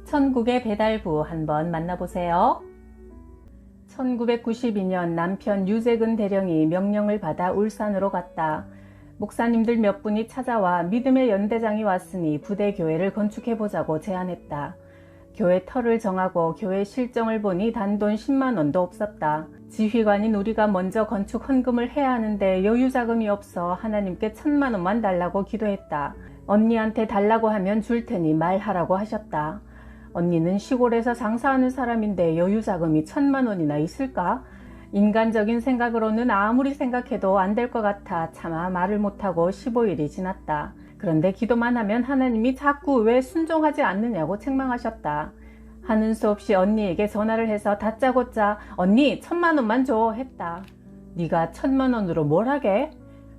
천국의 배달부 한번 만나보세요. 1992년 남편 유재근 대령이 명령을 받아 울산으로 갔다. 목사님들 몇 분이 찾아와 믿음의 연대장이 왔으니 부대 교회를 건축해보자고 제안했다. 교회 터를 정하고 교회 실정을 보니 단돈 10만 원도 없었다. 지휘관인 우리가 먼저 건축 헌금을 해야 하는데 여유 자금이 없어 하나님께 1,000만 원만 달라고 기도했다. 언니한테 달라고 하면 줄 테니 말하라고 하셨다. 언니는 시골에서 장사하는 사람인데 여유 자금이 1,000만 원이나 있을까? 인간적인 생각으로는 아무리 생각해도 안 될 것 같아 차마 말을 못하고 15일이 지났다. 그런데 기도만 하면 하나님이 자꾸 왜 순종하지 않느냐고 책망하셨다. 하는 수 없이 언니에게 전화를 해서 다짜고짜 언니 1,000만 원만 줘 했다. 네가 1,000만 원으로 뭘 하게?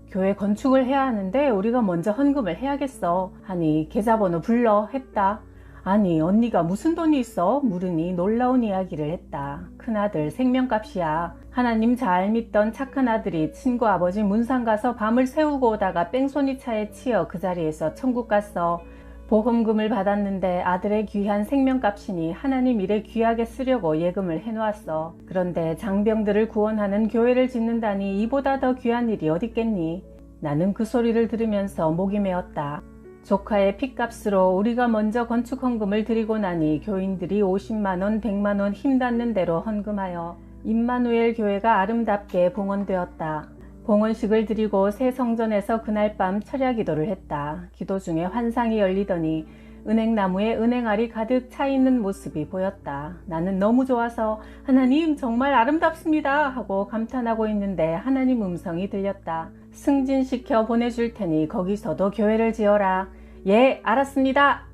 교회 건축을 해야 하는데 우리가 먼저 헌금을 해야겠어 하니 계좌번호 불러 했다. 아니 언니가 무슨 돈이 있어? 물으니 놀라운 이야기를 했다. 큰아들 생명값이야. 하나님 잘 믿던 착한 아들이 친구 아버지 문상 가서 밤을 새우고 오다가 뺑소니 차에 치여 그 자리에서 천국 갔어. 보험금을 받았는데 아들의 귀한 생명값이니 하나님 일에 귀하게 쓰려고 예금을 해놓았어. 그런데 장병들을 구원하는 교회를 짓는다니 이보다 더 귀한 일이 어딨겠니? 나는 그 소리를 들으면서 목이 메었다. 조카의 핏값으로 우리가 먼저 건축 헌금을 드리고 나니 교인들이 50만원, 100만원 힘닿는 대로 헌금하여 임마누엘 교회가 아름답게 봉헌되었다. 봉헌식을 드리고 새 성전에서 그날 밤 철야 기도를 했다. 기도 중에 환상이 열리더니 은행나무에 은행알이 가득 차 있는 모습이 보였다. 나는 너무 좋아서 하나님 정말 아름답습니다 하고 감탄하고 있는데 하나님 음성이 들렸다. 승진시켜 보내줄 테니 거기서도 교회를 지어라. 예, 알았습니다.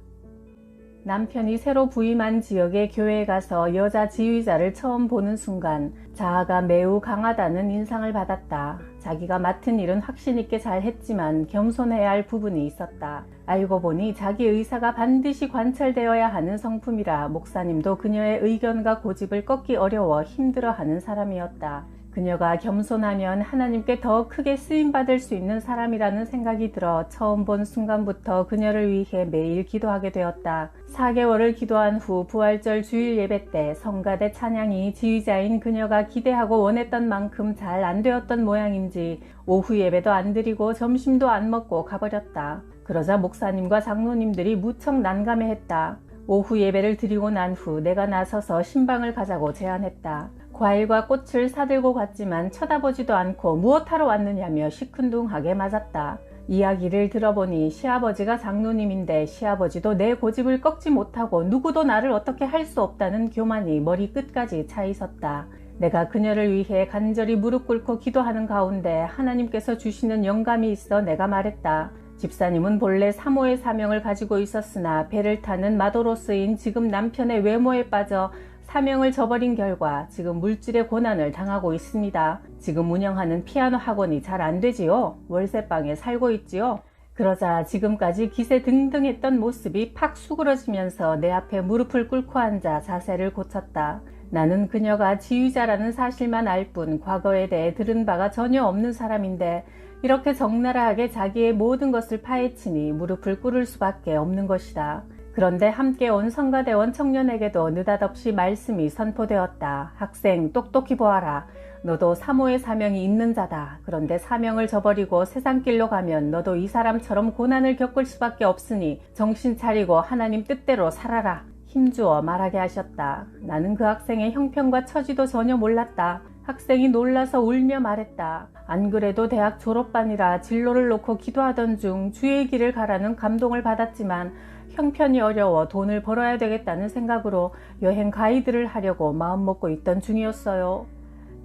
남편이 새로 부임한 지역의 교회에 가서 여자 지휘자를 처음 보는 순간 자아가 매우 강하다는 인상을 받았다. 자기가 맡은 일은 확신 있게 잘 했지만 겸손해야 할 부분이 있었다. 알고 보니 자기 의사가 반드시 관철되어야 하는 성품이라 목사님도 그녀의 의견과 고집을 꺾기 어려워 힘들어하는 사람이었다. 그녀가 겸손하면 하나님께 더 크게 쓰임받을 수 있는 사람이라는 생각이 들어 처음 본 순간부터 그녀를 위해 매일 기도하게 되었다. 4개월을 기도한 후 부활절 주일 예배 때 성가대 찬양이 지휘자인 그녀가 기대하고 원했던 만큼 잘 안 되었던 모양인지 오후 예배도 안 드리고 점심도 안 먹고 가버렸다. 그러자 목사님과 장로님들이 무척 난감해했다. 오후 예배를 드리고 난 후 내가 나서서 신방을 가자고 제안했다. 과일과 꽃을 사들고 갔지만 쳐다보지도 않고 무엇하러 왔느냐며 시큰둥하게 맞았다. 이야기를 들어보니 시아버지가 장로님인데 시아버지도 내 고집을 꺾지 못하고 누구도 나를 어떻게 할 수 없다는 교만이 머리 끝까지 차 있었다. 내가 그녀를 위해 간절히 무릎 꿇고 기도하는 가운데 하나님께서 주시는 영감이 있어 내가 말했다. 집사님은 본래 사모의 사명을 가지고 있었으나 배를 타는 마도로스인 지금 남편의 외모에 빠져 사명을 저버린 결과 지금 물질의 고난을 당하고 있습니다. 지금 운영하는 피아노 학원이 잘 안 되지요. 월세방에 살고 있지요. 그러자 지금까지 기세등등했던 모습이 팍 수그러지면서 내 앞에 무릎을 꿇고 앉아 자세를 고쳤다. 나는 그녀가 지휘자라는 사실만 알 뿐 과거에 대해 들은 바가 전혀 없는 사람인데 이렇게 적나라하게 자기의 모든 것을 파헤치니 무릎을 꿇을 수밖에 없는 것이다. 그런데 함께 온 성가대원 청년에게도 느닷없이 말씀이 선포되었다. 학생 똑똑히 보아라. 너도 사모의 사명이 있는 자다. 그런데 사명을 저버리고 세상길로 가면 너도 이 사람처럼 고난을 겪을 수밖에 없으니 정신 차리고 하나님 뜻대로 살아라. 힘주어 말하게 하셨다. 나는 그 학생의 형편과 처지도 전혀 몰랐다. 학생이 놀라서 울며 말했다. 안 그래도 대학 졸업반이라 진로를 놓고 기도하던 중 주의 길을 가라는 감동을 받았지만 형편이 어려워 돈을 벌어야 되겠다는 생각으로 여행 가이드를 하려고 마음먹고 있던 중이었어요.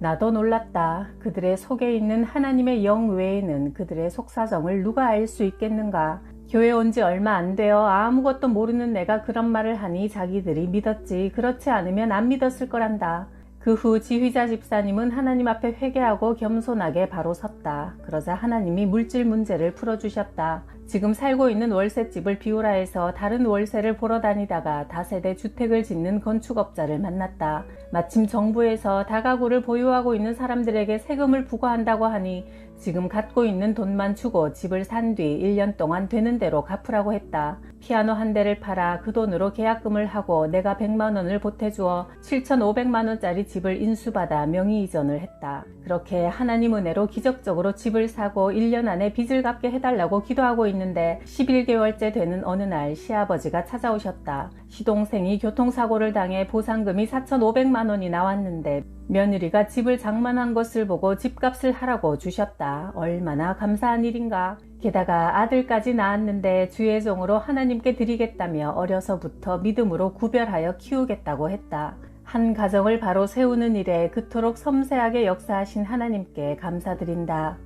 나도 놀랐다. 그들의 속에 있는 하나님의 영 외에는 그들의 속사정을 누가 알 수 있겠는가. 교회 온 지 얼마 안 되어 아무것도 모르는 내가 그런 말을 하니 자기들이 믿었지 그렇지 않으면 안 믿었을 거란다. 그 후 지휘자 집사님은 하나님 앞에 회개하고 겸손하게 바로 섰다. 그러자 하나님이 물질 문제를 풀어주셨다. 지금 살고 있는 월세집을 비우라 해서 다른 월세를 보러 다니다가 다세대 주택을 짓는 건축업자를 만났다. 마침 정부에서 다가구를 보유하고 있는 사람들에게 세금을 부과한다고 하니 지금 갖고 있는 돈만 주고 집을 산 뒤 1년 동안 되는 대로 갚으라고 했다. 피아노 한 대를 팔아 그 돈으로 계약금을 하고 내가 100만 원을 보태주어 7,500만 원짜리 집을 인수받아 명의 이전을 했다. 그렇게 하나님 은혜로 기적적으로 집을 사고 1년 안에 빚을 갚게 해달라고 기도하고 있는데 11개월째 되는 어느 날 시아버지가 찾아오셨다. 시동생이 교통사고를 당해 보상금이 4,500만 원이 나왔는데 며느리가 집을 장만한 것을 보고 집값을 하라고 주셨다. 얼마나 감사한 일인가. 게다가 아들까지 낳았는데 주의 종으로 하나님께 드리겠다며 어려서부터 믿음으로 구별하여 키우겠다고 했다. 한 가정을 바로 세우는 일에 그토록 섬세하게 역사하신 하나님께 감사드린다.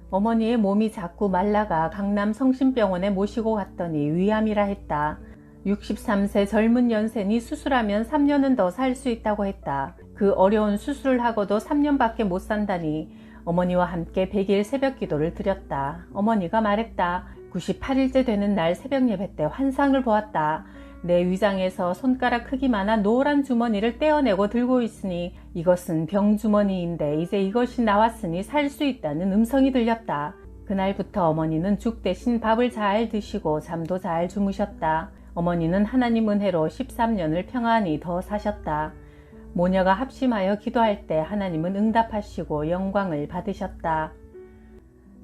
어머니의 몸이 자꾸 말라가 강남 성심병원에 모시고 갔더니 위암이라 했다. 63세 젊은 연세니 수술하면 3년은 더 살 수 있다고 했다. 그 어려운 수술을 하고도 3년밖에 못 산다니 어머니와 함께 100일 새벽 기도를 드렸다. 어머니가 말했다. 98일째 되는 날 새벽 예배 때 환상을 보았다. 내 위장에서 손가락 크기만한 노란 주머니를 떼어내고 들고 있으니 이것은 병주머니인데 이제 이것이 나왔으니 살 수 있다는 음성이 들렸다. 그날부터 어머니는 죽 대신 밥을 잘 드시고 잠도 잘 주무셨다. 어머니는 하나님 은혜로 13년을 평안히 더 사셨다. 모녀가 합심하여 기도할 때 하나님은 응답하시고 영광을 받으셨다.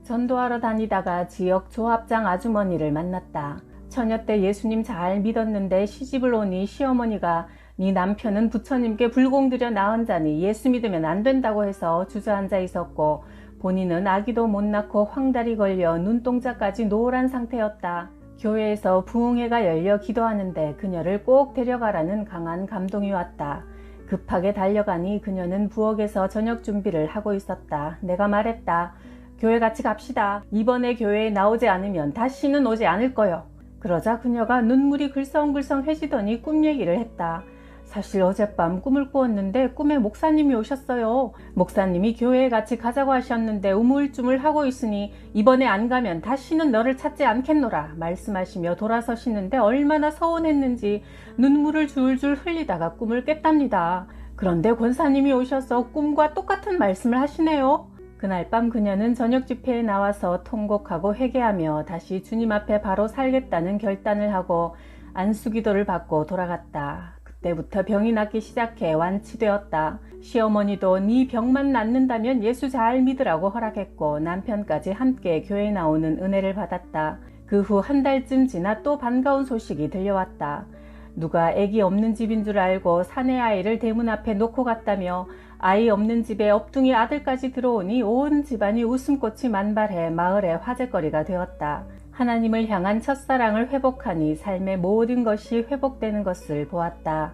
전도하러 다니다가 지역 조합장 아주머니를 만났다. 처녀 때 예수님 잘 믿었는데 시집을 오니 시어머니가 네 남편은 부처님께 불공들여 낳은 자니 예수 믿으면 안 된다고 해서 주저앉아 있었고 본인은 아기도 못 낳고 황달이 걸려 눈동자까지 노란 상태였다. 교회에서 부흥회가 열려 기도하는데 그녀를 꼭 데려가라는 강한 감동이 왔다. 급하게 달려가니 그녀는 부엌에서 저녁 준비를 하고 있었다. 내가 말했다. 교회 같이 갑시다. 이번에 교회에 나오지 않으면 다시는 오지 않을 거요. 그러자 그녀가 눈물이 글썽글썽해지더니 꿈 얘기를 했다. 사실 어젯밤 꿈을 꾸었는데 꿈에 목사님이 오셨어요. 목사님이 교회에 같이 가자고 하셨는데 우물쭈물하고 있으니 이번에 안 가면 다시는 너를 찾지 않겠노라 말씀하시며 돌아서시는데 얼마나 서운했는지 눈물을 줄줄 흘리다가 꿈을 깼답니다. 그런데 권사님이 오셔서 꿈과 똑같은 말씀을 하시네요. 그날 밤 그녀는 저녁 집회에 나와서 통곡하고 회개하며 다시 주님 앞에 바로 살겠다는 결단을 하고 안수기도를 받고 돌아갔다. 그때부터 병이 낫기 시작해 완치되었다. 시어머니도 네 병만 낫는다면 예수 잘 믿으라고 허락했고 남편까지 함께 교회 나오는 은혜를 받았다. 그 후 한 달쯤 지나 또 반가운 소식이 들려왔다. 누가 아기 없는 집인 줄 알고 사내 아이를 대문 앞에 놓고 갔다며 아이 없는 집에 업둥이 아들까지 들어오니 온 집안이 웃음꽃이 만발해 마을의 화제거리가 되었다. 하나님을 향한 첫사랑을 회복하니 삶의 모든 것이 회복되는 것을 보았다.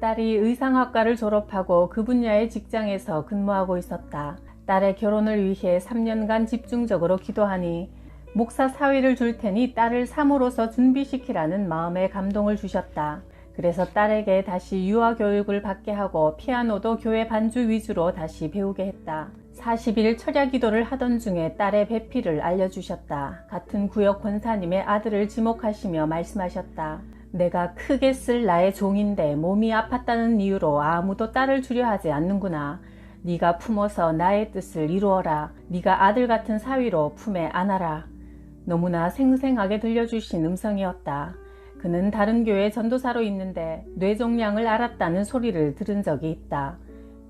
딸이 의상학과를 졸업하고 그 분야의 직장에서 근무하고 있었다. 딸의 결혼을 위해 3년간 집중적으로 기도하니 목사 사위를 줄 테니 딸을 사모로서 준비시키라는 마음에 감동을 주셨다. 그래서 딸에게 다시 유아교육을 받게 하고 피아노도 교회 반주 위주로 다시 배우게 했다. 40일 철야 기도를 하던 중에 딸의 배필을 알려주셨다. 같은 구역 권사님의 아들을 지목하시며 말씀하셨다. 내가 크게 쓸 나의 종인데 몸이 아팠다는 이유로 아무도 딸을 주려 하지 않는구나. 네가 품어서 나의 뜻을 이루어라. 네가 아들 같은 사위로 품에 안아라. 너무나 생생하게 들려주신 음성이었다. 그는 다른 교회 전도사로 있는데 뇌종양을 앓았다는 소리를 들은 적이 있다.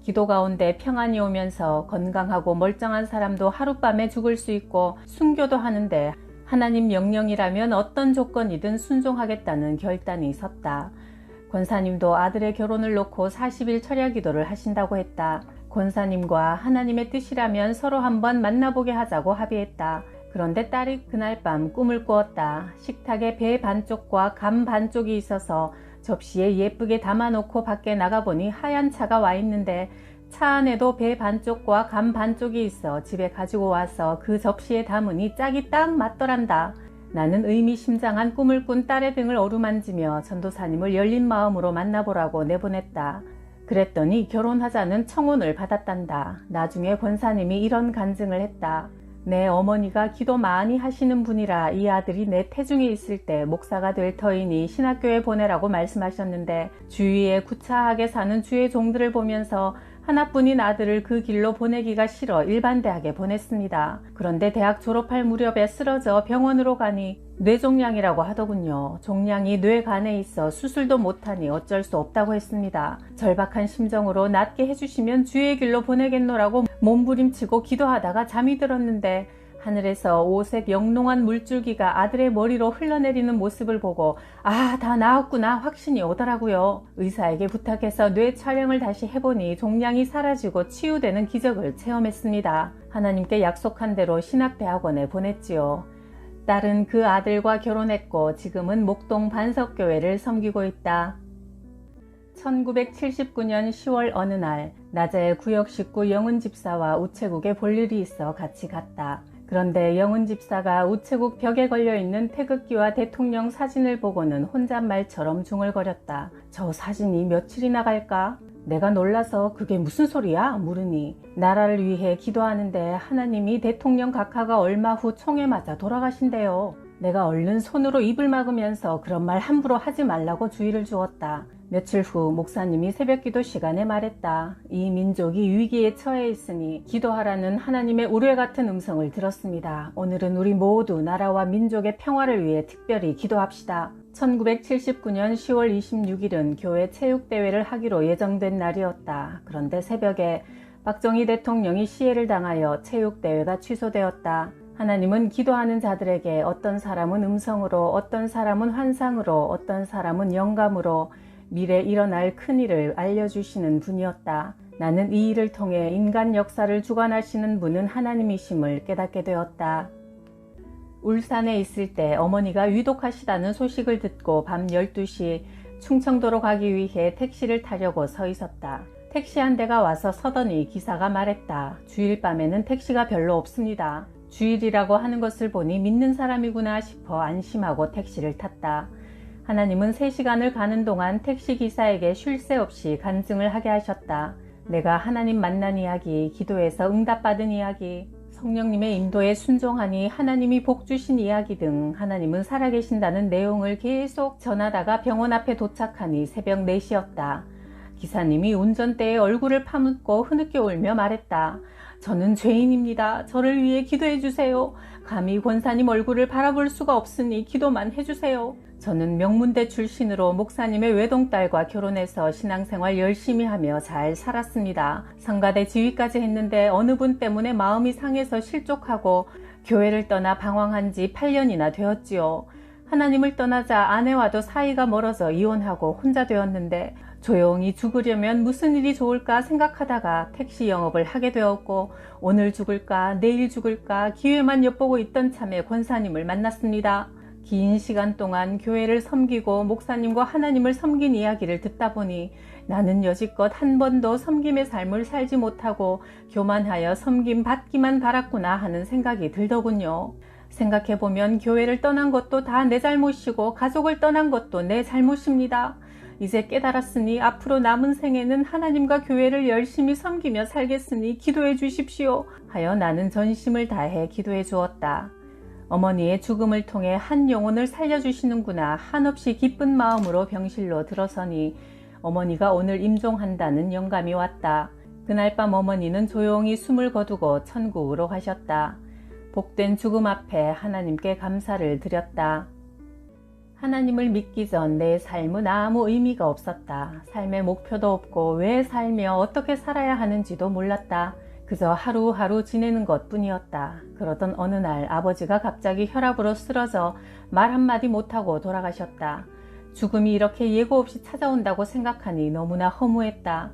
기도 가운데 평안이 오면서 건강하고 멀쩡한 사람도 하룻밤에 죽을 수 있고 순교도 하는데 하나님 명령이라면 어떤 조건이든 순종하겠다는 결단이 섰다. 권사님도 아들의 결혼을 놓고 40일 철야 기도를 하신다고 했다. 권사님과 하나님의 뜻이라면 서로 한번 만나보게 하자고 합의했다. 그런데 딸이 그날 밤 꿈을 꾸었다. 식탁에 배 반쪽과 감 반쪽이 있어서 접시에 예쁘게 담아놓고 밖에 나가보니 하얀 차가 와 있는데 차 안에도 배 반쪽과 감 반쪽이 있어 집에 가지고 와서 그 접시에 담으니 짝이 딱 맞더란다. 나는 의미심장한 꿈을 꾼 딸의 등을 어루만지며 전도사님을 열린 마음으로 만나보라고 내보냈다. 그랬더니 결혼하자는 청혼을 받았단다. 나중에 권사님이 이런 간증을 했다. 내 어머니가 기도 많이 하시는 분이라 이 아들이 내 태중에 있을 때 목사가 될 터이니 신학교에 보내라고 말씀하셨는데 주위에 구차하게 사는 주의 종들을 보면서 하나뿐인 아들을 그 길로 보내기가 싫어 일반 대학에 보냈습니다. 그런데 대학 졸업할 무렵에 쓰러져 병원으로 가니 뇌종양이라고 하더군요. 종양이 뇌간에 있어 수술도 못하니 어쩔 수 없다고 했습니다. 절박한 심정으로 낫게 해주시면 주의 길로 보내겠노라고 몸부림치고 기도하다가 잠이 들었는데 하늘에서 오색 영롱한 물줄기가 아들의 머리로 흘러내리는 모습을 보고 다 나았구나 확신이 오더라고요. 의사에게 부탁해서 뇌 촬영을 다시 해보니 종양이 사라지고 치유되는 기적을 체험했습니다. 하나님께 약속한 대로 신학대학원에 보냈지요. 딸은 그 아들과 결혼했고 지금은 목동 반석교회를 섬기고 있다. 1979년 10월 어느 날 낮에 구역 식구 영은 집사와 우체국에 볼 일이 있어 같이 갔다. 그런데 영은 집사가 우체국 벽에 걸려있는 태극기와 대통령 사진을 보고는 혼잣말처럼 중얼거렸다. 저 사진이 며칠이나 갈까? 내가 놀라서 그게 무슨 소리야? 물으니 나라를 위해 기도하는데 하나님이 대통령 각하가 얼마 후 총에 맞아 돌아가신대요. 내가 얼른 손으로 입을 막으면서 그런 말 함부로 하지 말라고 주의를 주었다. 며칠 후 목사님이 새벽기도 시간에 말했다. 이 민족이 위기에 처해 있으니 기도하라는 하나님의 우레 같은 음성을 들었습니다. 오늘은 우리 모두 나라와 민족의 평화를 위해 특별히 기도합시다. 1979년 10월 26일은 교회 체육대회를 하기로 예정된 날이었다. 그런데 새벽에 박정희 대통령이 시해를 당하여 체육대회가 취소되었다. 하나님은 기도하는 자들에게 어떤 사람은 음성으로, 어떤 사람은 환상으로, 어떤 사람은 영감으로 미래 일어날 큰일을 알려주시는 분이었다. 나는 이 일을 통해 인간 역사를 주관하시는 분은 하나님이심을 깨닫게 되었다. 울산에 있을 때 어머니가 위독하시다는 소식을 듣고 밤 12시 충청도로 가기 위해 택시를 타려고 서 있었다. 택시 한 대가 와서 서더니 기사가 말했다. 주일 밤에는 택시가 별로 없습니다. 주일이라고 하는 것을 보니 믿는 사람이구나 싶어 안심하고 택시를 탔다. 하나님은 3시간을 가는 동안 택시기사에게 쉴 새 없이 간증을 하게 하셨다. 내가 하나님 만난 이야기, 기도해서 응답받은 이야기, 성령님의 인도에 순종하니 하나님이 복 주신 이야기 등 하나님은 살아계신다는 내용을 계속 전하다가 병원 앞에 도착하니 새벽 4시였다. 기사님이 운전대에 얼굴을 파묻고 흐느껴 울며 말했다. 저는 죄인입니다. 저를 위해 기도해 주세요. 감히 권사님 얼굴을 바라볼 수가 없으니 기도만 해주세요. 저는 명문대 출신으로 목사님의 외동딸과 결혼해서 신앙생활 열심히 하며 잘 살았습니다. 성가대 지휘까지 했는데 어느 분 때문에 마음이 상해서 실족하고 교회를 떠나 방황한 지 8년이나 되었지요. 하나님을 떠나자 아내와도 사이가 멀어져 이혼하고 혼자 되었는데 조용히 죽으려면 무슨 일이 좋을까 생각하다가 택시 영업을 하게 되었고 오늘 죽을까 내일 죽을까 기회만 엿보고 있던 참에 권사님을 만났습니다. 긴 시간 동안 교회를 섬기고 목사님과 하나님을 섬긴 이야기를 듣다 보니 나는 여지껏 한 번도 섬김의 삶을 살지 못하고 교만하여 섬김 받기만 바랐구나 하는 생각이 들더군요. 생각해보면 교회를 떠난 것도 다 내 잘못이고 가족을 떠난 것도 내 잘못입니다. 이제 깨달았으니 앞으로 남은 생에는 하나님과 교회를 열심히 섬기며 살겠으니 기도해 주십시오 하여 나는 전심을 다해 기도해 주었다. 어머니의 죽음을 통해 한 영혼을 살려주시는구나 한없이 기쁜 마음으로 병실로 들어서니 어머니가 오늘 임종한다는 영감이 왔다. 그날 밤 어머니는 조용히 숨을 거두고 천국으로 가셨다. 복된 죽음 앞에 하나님께 감사를 드렸다. 하나님을 믿기 전 내 삶은 아무 의미가 없었다. 삶의 목표도 없고 왜 살며 어떻게 살아야 하는지도 몰랐다. 그저 하루하루 지내는 것뿐이었다. 그러던 어느 날 아버지가 갑자기 혈압으로 쓰러져 말 한마디 못하고 돌아가셨다. 죽음이 이렇게 예고 없이 찾아온다고 생각하니 너무나 허무했다.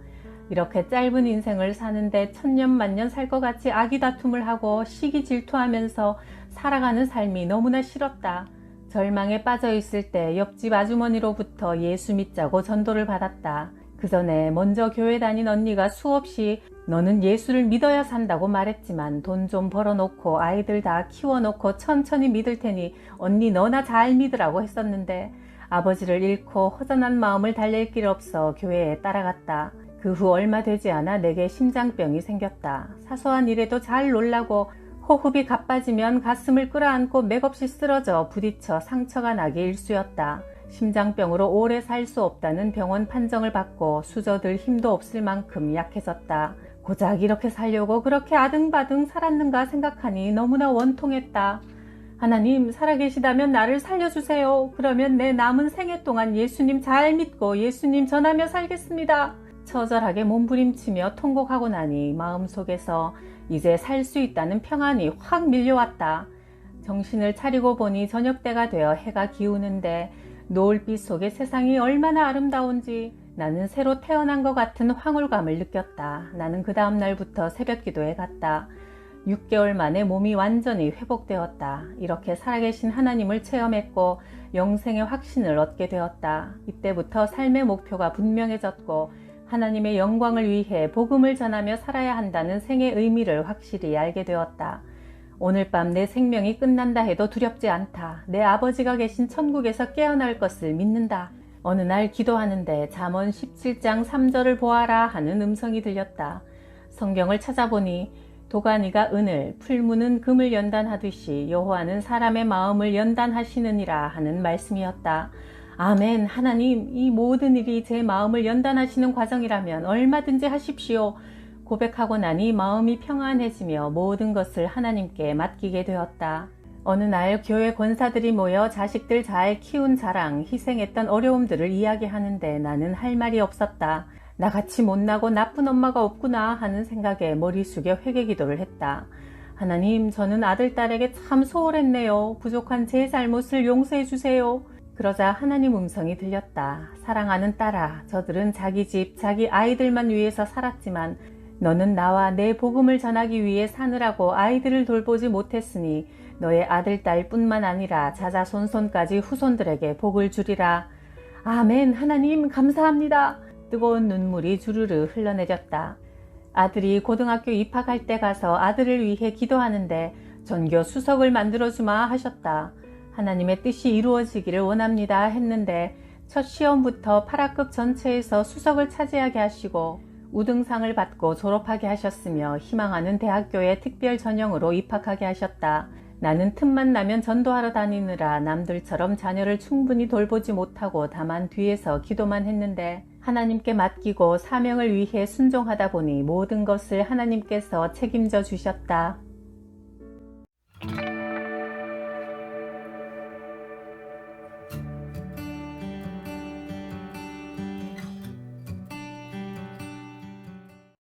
이렇게 짧은 인생을 사는데 천년만년 살 것 같이 아기 다툼을 하고 시기 질투하면서 살아가는 삶이 너무나 싫었다. 절망에 빠져 있을 때 옆집 아주머니로부터 예수 믿자고 전도를 받았다. 그 전에 먼저 교회 다닌 언니가 수없이 너는 예수를 믿어야 산다고 말했지만 돈 좀 벌어놓고 아이들 다 키워놓고 천천히 믿을 테니 언니 너나 잘 믿으라고 했었는데 아버지를 잃고 허전한 마음을 달랠 길 없어 교회에 따라갔다. 그 후 얼마 되지 않아 내게 심장병이 생겼다. 사소한 일에도 잘 놀라고 호흡이 가빠지면 가슴을 끌어안고 맥없이 쓰러져 부딪혀 상처가 나기 일쑤였다. 심장병으로 오래 살 수 없다는 병원 판정을 받고 수저들 힘도 없을 만큼 약해졌다. 고작 이렇게 살려고 그렇게 아등바등 살았는가 생각하니 너무나 원통했다. 하나님, 살아계시다면 나를 살려주세요. 그러면 내 남은 생애 동안 예수님 잘 믿고 예수님 전하며 살겠습니다. 처절하게 몸부림치며 통곡하고 나니 마음속에서 이제 살 수 있다는 평안이 확 밀려왔다. 정신을 차리고 보니 저녁때가 되어 해가 기우는데 노을빛 속에 세상이 얼마나 아름다운지 나는 새로 태어난 것 같은 황홀감을 느꼈다. 나는 그 다음 날부터 새벽기도에 갔다. 6개월 만에 몸이 완전히 회복되었다. 이렇게 살아계신 하나님을 체험했고 영생의 확신을 얻게 되었다. 이때부터 삶의 목표가 분명해졌고 하나님의 영광을 위해 복음을 전하며 살아야 한다는 생의 의미를 확실히 알게 되었다. 오늘 밤 내 생명이 끝난다 해도 두렵지 않다. 내 아버지가 계신 천국에서 깨어날 것을 믿는다. 어느 날 기도하는데 잠언 17장 3절을 보아라 하는 음성이 들렸다. 성경을 찾아보니 도가니가 은을, 풀무는 금을 연단하듯이 여호와는 사람의 마음을 연단하시느니라 하는 말씀이었다. 아멘. 하나님, 이 모든 일이 제 마음을 연단하시는 과정이라면 얼마든지 하십시오. 고백하고 나니 마음이 평안해지며 모든 것을 하나님께 맡기게 되었다. 어느 날 교회 권사들이 모여 자식들 잘 키운 자랑, 희생했던 어려움들을 이야기하는데 나는 할 말이 없었다. 나같이 못나고 나쁜 엄마가 없구나 하는 생각에 머리 숙여 회개기도를 했다. 하나님, 저는 아들, 딸에게 참 소홀했네요. 부족한 제 잘못을 용서해 주세요. 그러자 하나님 음성이 들렸다. 사랑하는 딸아, 저들은 자기 집, 자기 아이들만 위해서 살았지만 너는 나와 내 복음을 전하기 위해 사느라고 아이들을 돌보지 못했으니 너의 아들, 딸 뿐만 아니라 자자손손까지 후손들에게 복을 주리라. 아멘. 하나님 감사합니다. 뜨거운 눈물이 주르르 흘러내렸다. 아들이 고등학교 입학할 때 가서 아들을 위해 기도하는데 전교 수석을 만들어주마 하셨다. 하나님의 뜻이 이루어지기를 원합니다 했는데 첫 시험부터 8학급 전체에서 수석을 차지하게 하시고 우등상을 받고 졸업하게 하셨으며 희망하는 대학교에 특별 전형으로 입학하게 하셨다. 나는 틈만 나면 전도하러 다니느라 남들처럼 자녀를 충분히 돌보지 못하고 다만 뒤에서 기도만 했는데 하나님께 맡기고 사명을 위해 순종하다 보니 모든 것을 하나님께서 책임져 주셨다.